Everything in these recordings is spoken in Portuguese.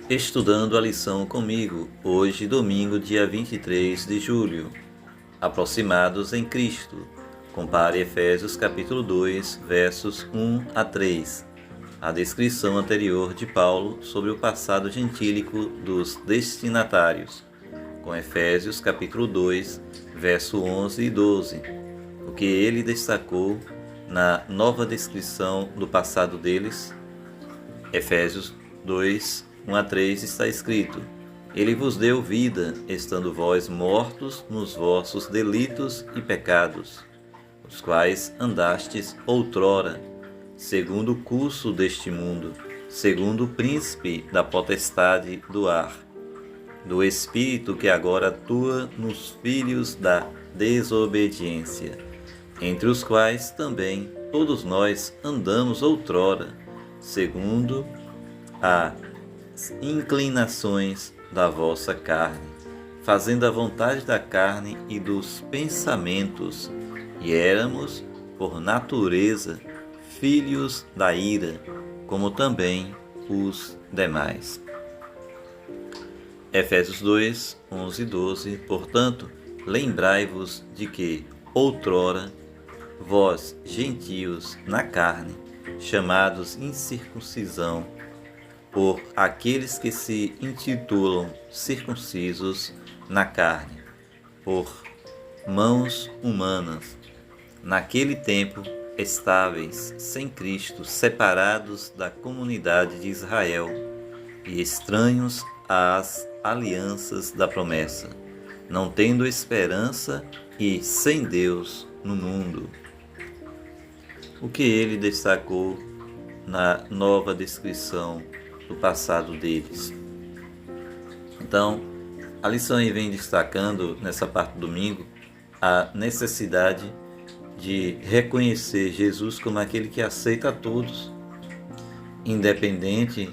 Estudando a lição comigo, hoje, domingo, dia 23 de julho. Aproximados em Cristo. Compare Efésios capítulo 2, versos 1 a 3. A descrição anterior de Paulo sobre o passado gentílico dos destinatários, com Efésios capítulo 2, verso 11 e 12. O que ele destacou na nova descrição do passado deles, Efésios 2, 1 a 3 está escrito: Ele vos deu vida, estando vós mortos nos vossos delitos e pecados, os quais andastes outrora, segundo o curso deste mundo, segundo o príncipe da potestade do ar, do espírito que agora atua nos filhos da desobediência, entre os quais também todos nós andamos outrora, segundo as inclinações da vossa carne, fazendo a vontade da carne e dos pensamentos, e éramos, por natureza, filhos da ira, como também os demais. Efésios 2, 11 e 12. Portanto, lembrai-vos de que, outrora, vós, gentios, na carne, chamados incircuncisão, por aqueles que se intitulam circuncisos na carne, por mãos humanas, naquele tempo estáveis sem Cristo, separados da comunidade de Israel e estranhos às alianças da promessa, não tendo esperança e sem Deus no mundo. O que ele destacou na nova descrição do passado deles. Então, a lição aí vem destacando, nessa parte do domingo, a necessidade de reconhecer Jesus como aquele que aceita a todos, independente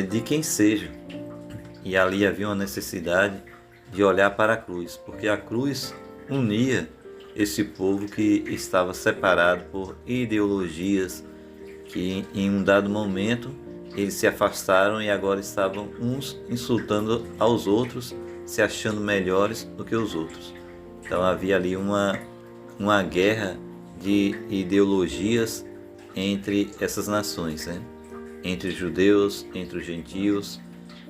de quem seja. E ali havia uma necessidade de olhar para a cruz, porque a cruz unia esse povo que estava separado por ideologias que em um dado momento eles se afastaram e agora estavam uns insultando aos outros, se achando melhores do que os outros. Então havia ali uma guerra de ideologias entre essas nações, né? Entre os judeus, entre os gentios,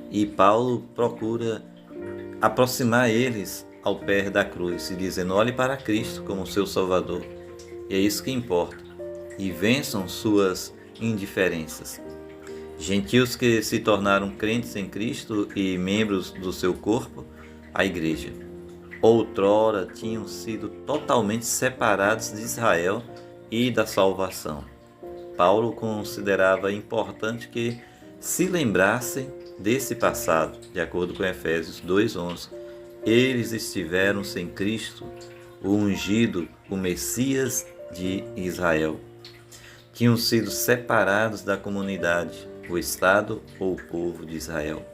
e Paulo procura aproximar eles ao pé da cruz, e dizendo: olhe para Cristo como seu Salvador, e é isso que importa, e vençam suas indiferenças. Gentios que se tornaram crentes em Cristo e membros do seu corpo, a igreja, outrora tinham sido totalmente separados de Israel e da salvação. Paulo considerava importante que se lembrassem desse passado, de acordo com Efésios 2:11. Eles estiveram sem Cristo, o ungido, o Messias de Israel. Tinham sido separados da comunidade, o Estado ou o povo de Israel,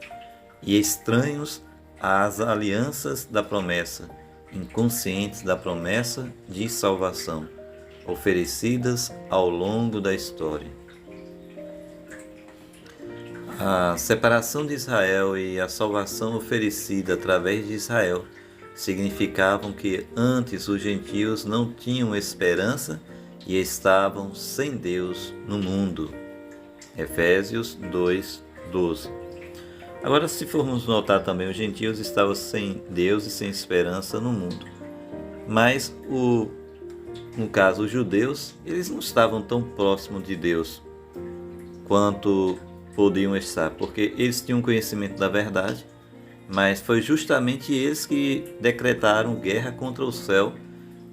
e estranhos às alianças da promessa, inconscientes da promessa de salvação, oferecidas ao longo da história. A separação de Israel e a salvação oferecida através de Israel significavam que antes os gentios não tinham esperança e estavam sem Deus no mundo. Efésios 2, 12. Agora, se formos notar também, os gentios estavam sem Deus e sem esperança no mundo. Mas, no caso, os judeus, eles não estavam tão próximos de Deus quanto podiam estar, porque eles tinham conhecimento da verdade, mas foi justamente eles que decretaram guerra contra o céu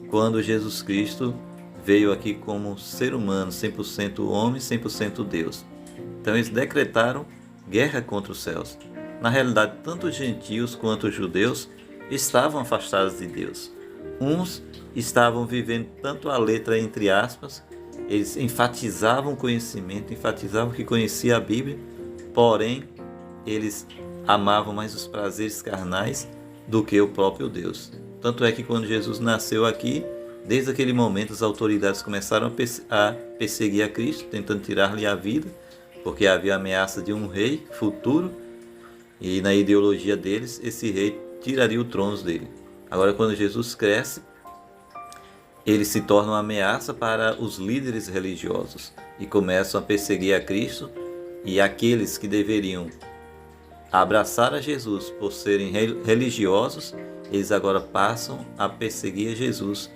quando Jesus Cristo veio aqui como ser humano, 100% homem, 100% Deus. Então eles decretaram guerra contra os céus. Na realidade, tanto os gentios quanto os judeus estavam afastados de Deus. Uns estavam vivendo tanto a letra entre aspas, eles enfatizavam o conhecimento, enfatizavam que conhecia a Bíblia, porém eles amavam mais os prazeres carnais do que o próprio Deus. Tanto é que quando Jesus nasceu aqui, desde aquele momento as autoridades começaram a perseguir a Cristo, tentando tirar-lhe a vida, porque havia ameaça de um rei futuro e na ideologia deles esse rei tiraria o trono dele. Agora, quando Jesus cresce, ele se torna uma ameaça para os líderes religiosos e começam a perseguir a Cristo, e aqueles que deveriam abraçar a Jesus por serem religiosos, eles agora passam a perseguir Jesus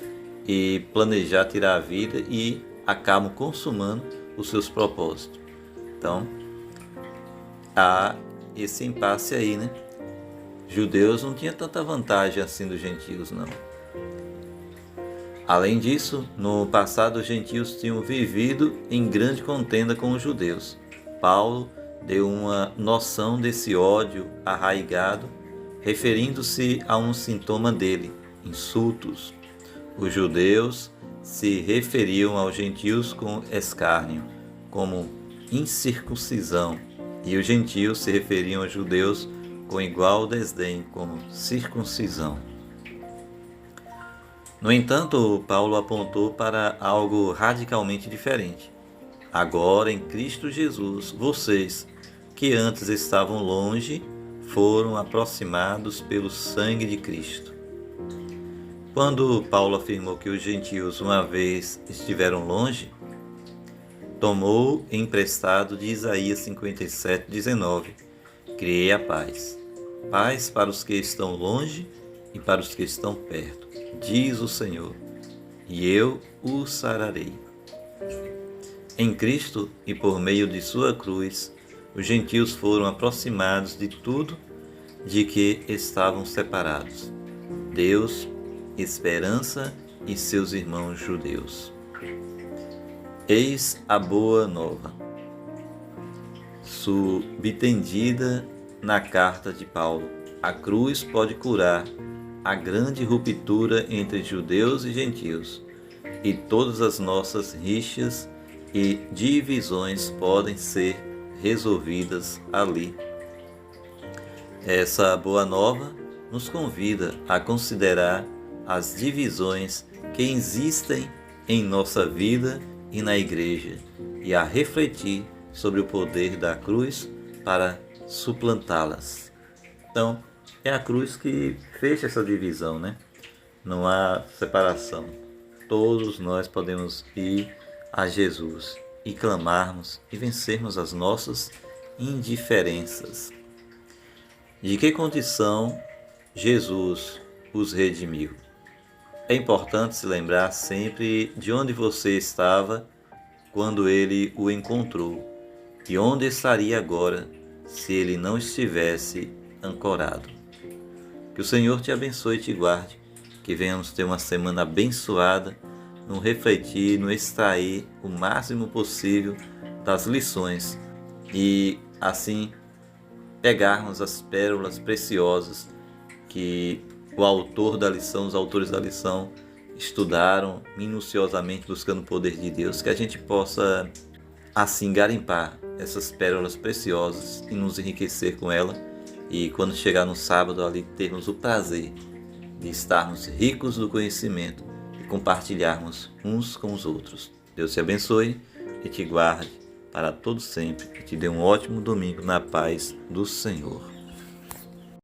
e planejar tirar a vida e acabam consumando os seus propósitos. Então, há esse impasse aí, né? Judeus não tinham tanta vantagem assim dos gentios, não. Além disso, no passado os gentios tinham vivido em grande contenda com os judeus. Paulo deu uma noção desse ódio arraigado, referindo-se a um sintoma dele, insultos. Os judeus se referiam aos gentios com escárnio, como incircuncisão, e os gentios se referiam aos judeus com igual desdém, como circuncisão. No entanto, Paulo apontou para algo radicalmente diferente. Agora, em Cristo Jesus, vocês, que antes estavam longe, foram aproximados pelo sangue de Cristo. Quando Paulo afirmou que os gentios uma vez estiveram longe, tomou emprestado de Isaías 57:19, criei a paz. Paz para os que estão longe e para os que estão perto, diz o Senhor, e eu os sararei. Em Cristo e por meio de sua cruz, os gentios foram aproximados de tudo de que estavam separados: Deus, esperança e seus irmãos judeus. Eis a boa nova, subtendida na carta de Paulo. A cruz pode curar a grande ruptura entre judeus e gentios, e todas as nossas rixas e divisões podem ser resolvidas ali. Essa boa nova nos convida a considerar as divisões que existem em nossa vida e na igreja, e a refletir sobre o poder da cruz para suplantá-las. Então, é a cruz que fecha essa divisão, né? Não há separação. Todos nós podemos ir a Jesus e clamarmos e vencermos as nossas indiferenças. De que condição Jesus os redimiu? É importante se lembrar sempre de onde você estava quando ele o encontrou e onde estaria agora se ele não estivesse ancorado. Que o Senhor te abençoe e te guarde, que venhamos ter uma semana abençoada, no refletir, no extrair o máximo possível das lições e assim pegarmos as pérolas preciosas que o autor da lição, os autores da lição estudaram minuciosamente buscando o poder de Deus, que a gente possa assim garimpar essas pérolas preciosas e nos enriquecer com ela, e quando chegar no sábado ali termos o prazer de estarmos ricos do conhecimento e compartilharmos uns com os outros. Deus te abençoe e te guarde para todo sempre e te dê um ótimo domingo na paz do Senhor.